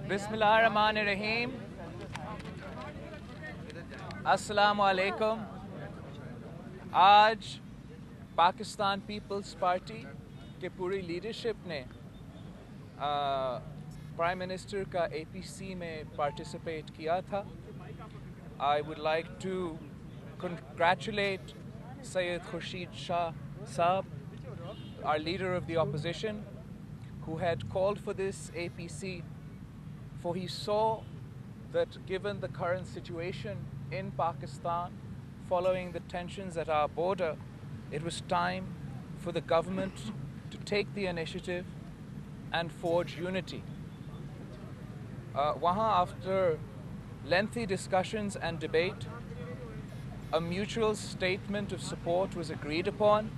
बिस्मिल्लाहिर्रहमानिर्रहीम। अस्सलामु अलैकुम। आज पाकिस्तान पीपल्स पार्टी के पूरी लीडरशिप ने प्राइम मिनिस्टर का APC में पार्टिसिपेट किया था। I would like to congratulate Sayyid Khurshid Shah Saab, our leader of the opposition, who had called for this APC, for he saw that given the current situation in Pakistan, following the tensions at our border, it was time for the government to take the initiative and forge unity. After lengthy discussions and debate, a mutual statement of support was agreed upon.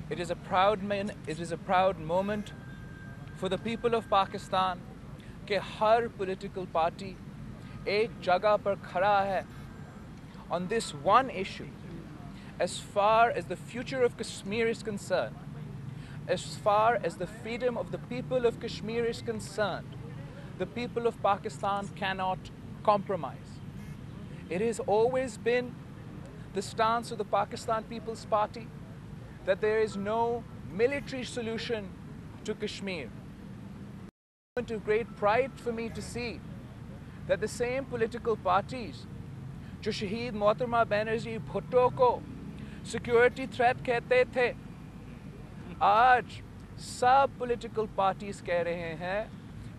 It is a proud moment for the people of Pakistan कि हर political party एक जगह पर खड़ा है on this one issue. As far as the future of Kashmir is concerned, as far as the freedom of the people of Kashmir is concerned, the people of Pakistan cannot compromise. It has always been the stance of the Pakistan People's Party that there is no military solution to Kashmir. It's a great pride for me to see that the same political parties जो शहीद मोहतरमा बनर्जी भुट्टो को security threat कहते थे, आज सब political parties कह रहे हैं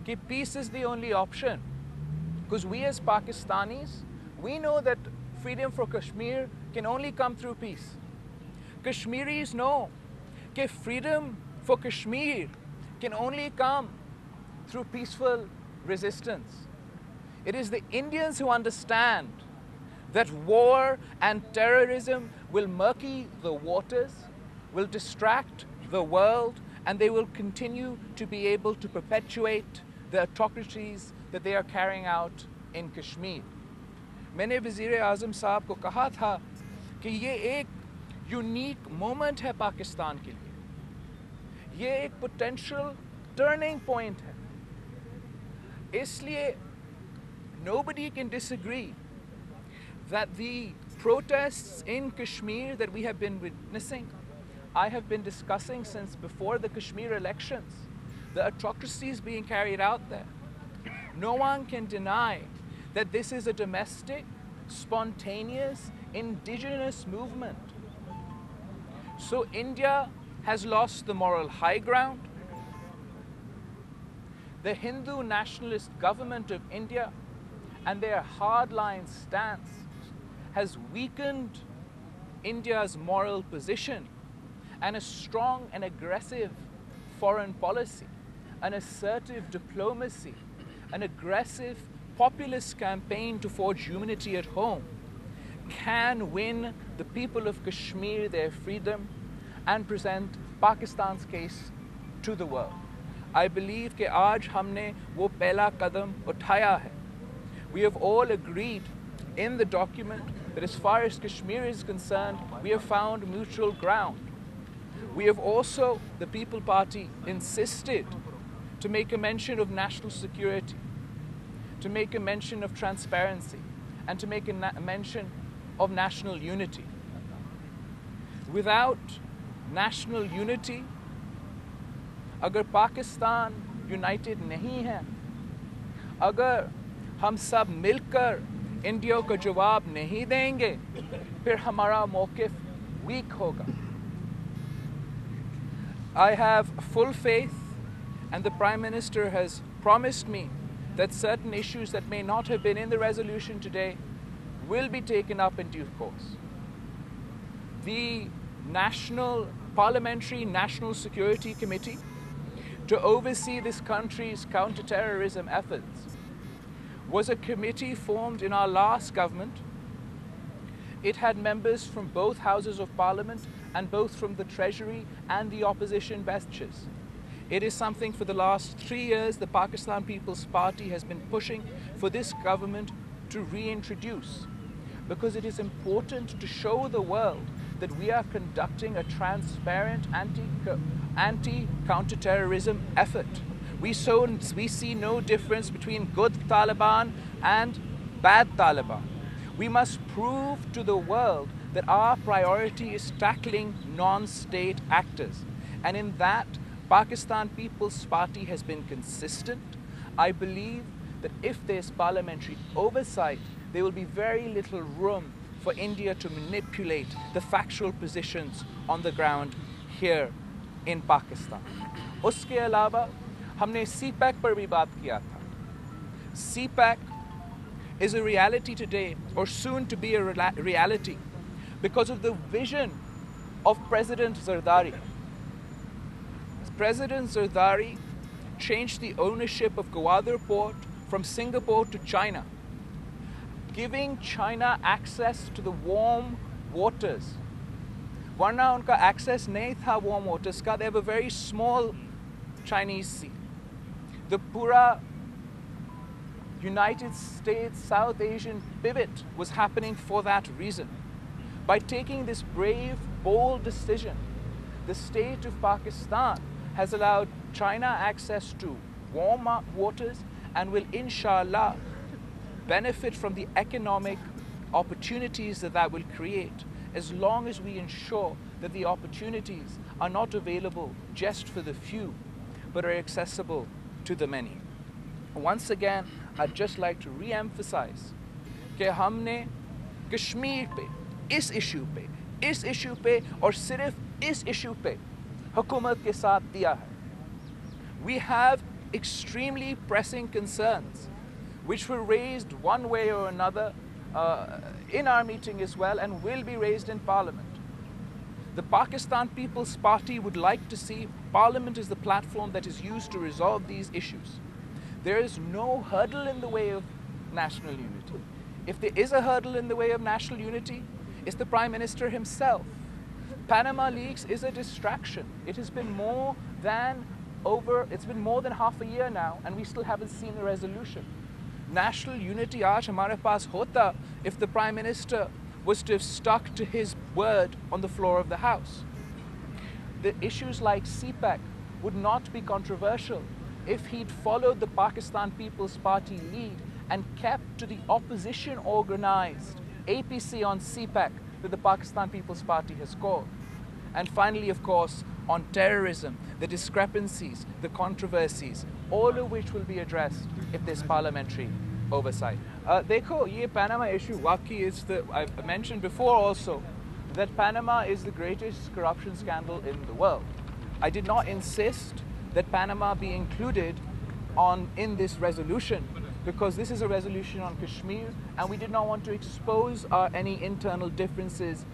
कि peace is the only option. Because we as Pakistanis, we know that freedom for Kashmir can only come through peace. Kashmiris know that freedom for Kashmir can only come through peaceful resistance. It is the Indians who understand that war and terrorism will murky the waters, will distract the world, and they will continue to be able to perpetuate the atrocities that they are carrying out in Kashmir. मैंने वज़ीर आज़म साहब को कहा था कि ये एक unique moment है पाकिस्तान के लिए, ये एक पोटेंशियल टर्निंग पॉइंट है. इसलिए nobody can disagree that the protests in Kashmir that we have been witnessing, I have been discussing since before the Kashmir elections, the atrocities being carried out there. No one can deny that this is a domestic, spontaneous, indigenous movement. So India has lost the moral high ground. The Hindu nationalist government of India and their hardline stance has weakened India's moral position, and a strong and aggressive foreign policy, an assertive diplomacy, an aggressive populist campaign to forge unity at home can win the people of Kashmir their freedom and present Pakistan's case to the world. I believe कि आज हमने वो पहला कदम उठाया है. We have all agreed in the document that as far as Kashmir is concerned, we have found mutual ground. We have also, the People Party, insisted to make a mention of national security, to make a mention of transparency, and to make a mention of national unity. Without national unity, अगर Pakistan United नहीं है, अगर हम सब मिलकर India को जवाब नहीं देंगे, फिर हमारा मौक़िफ़ वीक होगा. I have full faith, and the Prime Minister has promised me that certain issues that may not have been in the resolution today will be taken up in due course. The Parliamentary National Security Committee to oversee this country's counter-terrorism efforts was a committee formed in our last government. It had members from both houses of parliament and both from the Treasury and the opposition benches. It is something for the last 3 years the Pakistan People's Party has been pushing for this government to reintroduce, because it is important to show the world that we are conducting a transparent anti-counterterrorism effort. We see no difference between good Taliban and bad Taliban. We must prove to the world that our priority is tackling non-state actors. And in that, Pakistan People's Party has been consistent. I believe that if there's parliamentary oversight, there will be very little room for India to manipulate the factual positions on the ground here in Pakistan. उसके अलावा हमने CPEC पर भी बात किया था. CPEC is a reality today, or soon to be a reality, because of the vision of President Zardari. President Zardari changed the ownership of Gwadar port from Singapore to China, giving China access to the warm waters. Warna unka access nahi tha warm waters ka. They have a very small Chinese sea. The pura United States South Asian pivot was happening for that reason. By taking this brave, bold decision, the state of Pakistan has allowed China access to warm waters and will inshallah benefit from the economic opportunities that will create, as long as we ensure that the opportunities are not available just for the few, but are accessible to the many. Once again, I'd just like to re-emphasize कि हमने कश्मीर पे, इस issue पे और सिर्फ इस issue पे हुकूमत के साथ दिया है. We have extremely pressing concerns which were raised one way or another in our meeting as well, and will be raised in Parliament. The Pakistan People's Party would like to see Parliament as the platform that is used to resolve these issues. There is no hurdle in the way of national unity. If there is a hurdle in the way of national unity, it's the Prime Minister himself. Panama Leaks is a distraction. It has been more than half a year now, and we still haven't seen a resolution. National unity aaj hamare paas hota if the Prime Minister was to have stuck to his word on the floor of the House. The issues like CPEC would not be controversial if he'd followed the Pakistan People's Party lead and kept to the opposition organized APC on CPEC that the Pakistan People's Party has called. And finally, of course, on terrorism, the discrepancies, the controversies, all of which will be addressed if there's parliamentary oversight. Dekho, ye Panama issue, I've mentioned before also that Panama is the greatest corruption scandal in the world. I did not insist that Panama be included in this resolution, because this is a resolution on Kashmir, and we did not want to expose any internal differences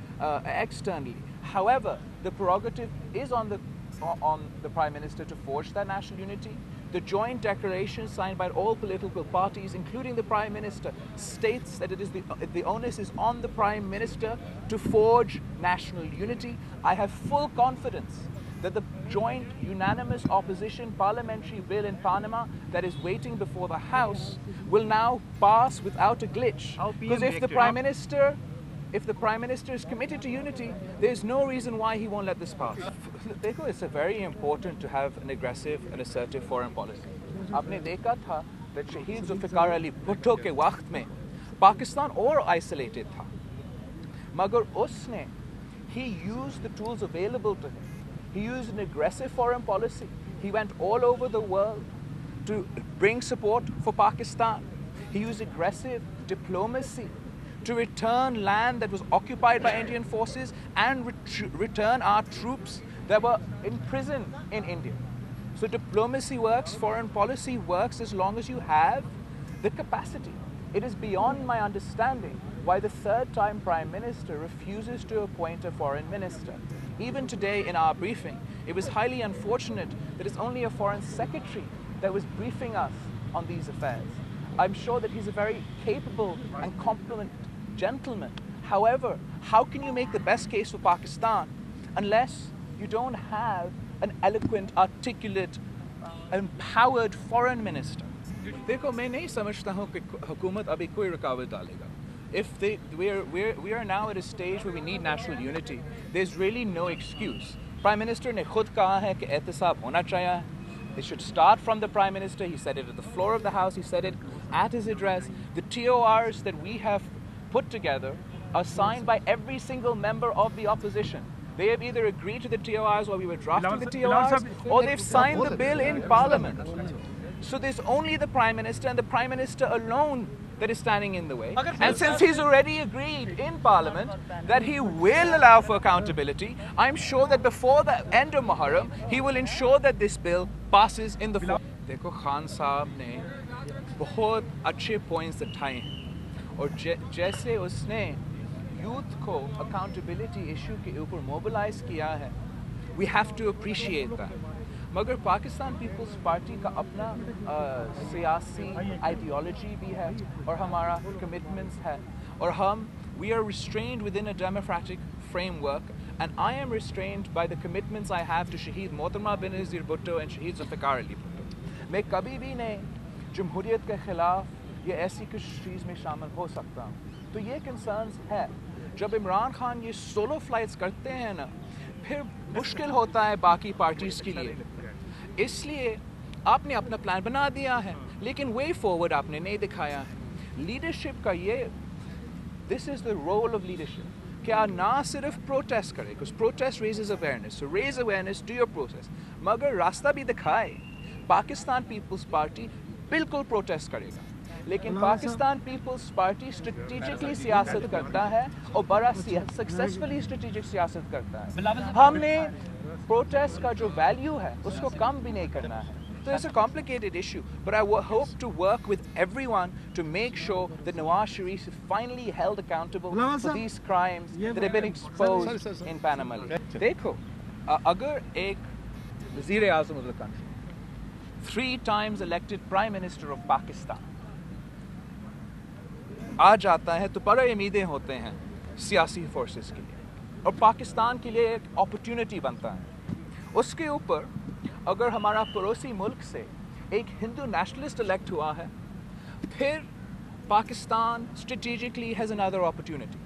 externally. However, the prerogative is on the Prime Minister to forge that national unity. The joint declaration signed by all political parties, including the Prime Minister, states that the onus is on the Prime Minister to forge national unity. I have full confidence that the joint unanimous opposition parliamentary bill in Panama that is waiting before the House will now pass without a glitch. Because if the Prime Minister is committed to unity, there's no reason why he won't let this pass. It's very important to have an aggressive and assertive foreign policy. आपने देखा था that Shahid Zulfikar Bhutto के वक्त में Pakistan और isolated था. मगर उसने, he used the tools available to him. He used an aggressive foreign policy. He went all over the world to bring support for Pakistan. He used aggressive diplomacy to return land that was occupied by Indian forces and return our troops that were imprisoned in India. So diplomacy works, foreign policy works as long as you have the capacity. It is beyond my understanding why the third-time Prime Minister refuses to appoint a foreign minister. Even today in our briefing, it was highly unfortunate that it's only a foreign secretary that was briefing us on these affairs. I'm sure that he's a very capable and competent gentleman. However, how can you make the best case for Pakistan unless you don't have an eloquent, articulate, empowered foreign minister? देखो, मैं नहीं समझता हूँ कि हुकूमत अभी कोई रुकावट डालेगा. If we are now at a stage where we need national unity, there's really no excuse. Prime Minister ने खुद कहा है कि एहतसाब होना चाहिए. It should start from the Prime Minister. He said it at the floor of the House. He said it at his address. The TORs that we have put together are signed by every single member of the opposition. They have either agreed to the TORs while we were drafting the TORs, or they've signed the bill in Parliament. So there's only the Prime Minister and the Prime Minister alone that is standing in the way. And since he's already agreed in Parliament that he will allow for accountability, I'm sure that before the end of Muharram, he will ensure that this bill passes in the floor. देखो खान साहब ने बहुत अच्छे points उठाए हैं और जैसे उसने youth को accountability issue के ऊपर mobilize किया है, we have to appreciate that. मगर पाकिस्तान पीपल्स पार्टी का अपना सियासी आइडियोलॉजी भी है और हमारा कमिटमेंट्स है और हम we are restrained within a democratic framework and I am restrained by the commitments I have to Shaheed Mohtarma Benazir Bhutto and Shaheed Zulfikar Ali Bhutto. मैं कभी भी नहीं जमहूरियत के खिलाफ ये ऐसी कुछ चीज़ में शामिल हो सकता हूँ. तो ये कंसर्न्स है. जब इमरान खान ये सोलो फ्लाइट्स करते हैं ना, फिर मुश्किल होता है बाकी पार्टीज़ के लिए. इसलिए आपने अपना प्लान बना दिया है लेकिन वे फॉरवर्ड आपने नहीं दिखाया है. लीडरशिप का ये this is the role of leadership कि आप ना सिर्फ प्रोटेस्ट करें, because protest raises awareness, so raise awareness, do your process, मगर रास्ता भी दिखाए. पाकिस्तान पीपल्स पार्टी बिल्कुल प्रोटेस्ट करेगा लेकिन पाकिस्तान पीपल्स पार्टी स्ट्रेटेजिकली सियासत करता है और बड़ा सक्सेसफुली स्ट्रेटेजिक सियासत करता है. हमने प्रोटेस्ट का जो वैल्यू है उसको कम भी नहीं करना है. So it's a complicated issue, but I hope to work with everyone to make sure that Nawaz Sharif is finally held accountable for these crimes that have been exposed in Panama. देखो, अगर एक वज़ीर आज़म of the country, 3 times elected Prime Minister of Pakistan, आ जाता है तो बड़े उम्मीदें होते हैं सियासी फोर्सेस के लिए और पाकिस्तान के लिए एक अपॉर्चुनिटी बनता है. उसके ऊपर अगर हमारा पड़ोसी मुल्क से एक हिंदू नेशनलिस्ट इलेक्ट हुआ है, फिर Pakistan strategically has another opportunity.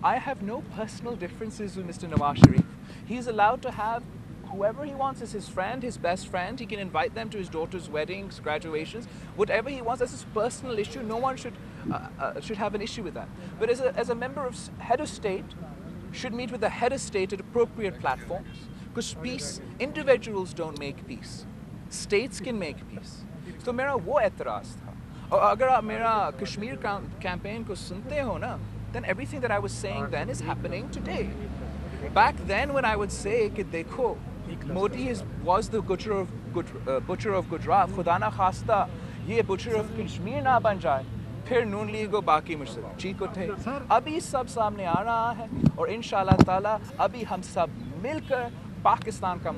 I have no personal differences with Mr. Nawaz Sharif. He's allowed to have whoever he wants as his friend, his best friend. He can invite them to his daughter's weddings, graduations, whatever he wants. That's his personal issue. No one should have an issue with that. But as a member of head of state, should meet with the head of state at appropriate platforms. Because peace, individuals don't make peace. States can make peace. So मेरा वो एतराज़ था. और अगर आप मेरा Kashmir campaign को सुनते हो ना, then everything that I was saying then is happening today. Back then when I would say कि देखो, Modi was the butcher of Gujarat, खुदा ना खास्ता ये butcher of Kashmir ना बन जाए, फिर नून लीग को बाकी मुश्किल ठीक थे. अभी सब सामने आ रहा है और इंशाल्लाह ताला अभी हम सब मिलकर पाकिस्तान का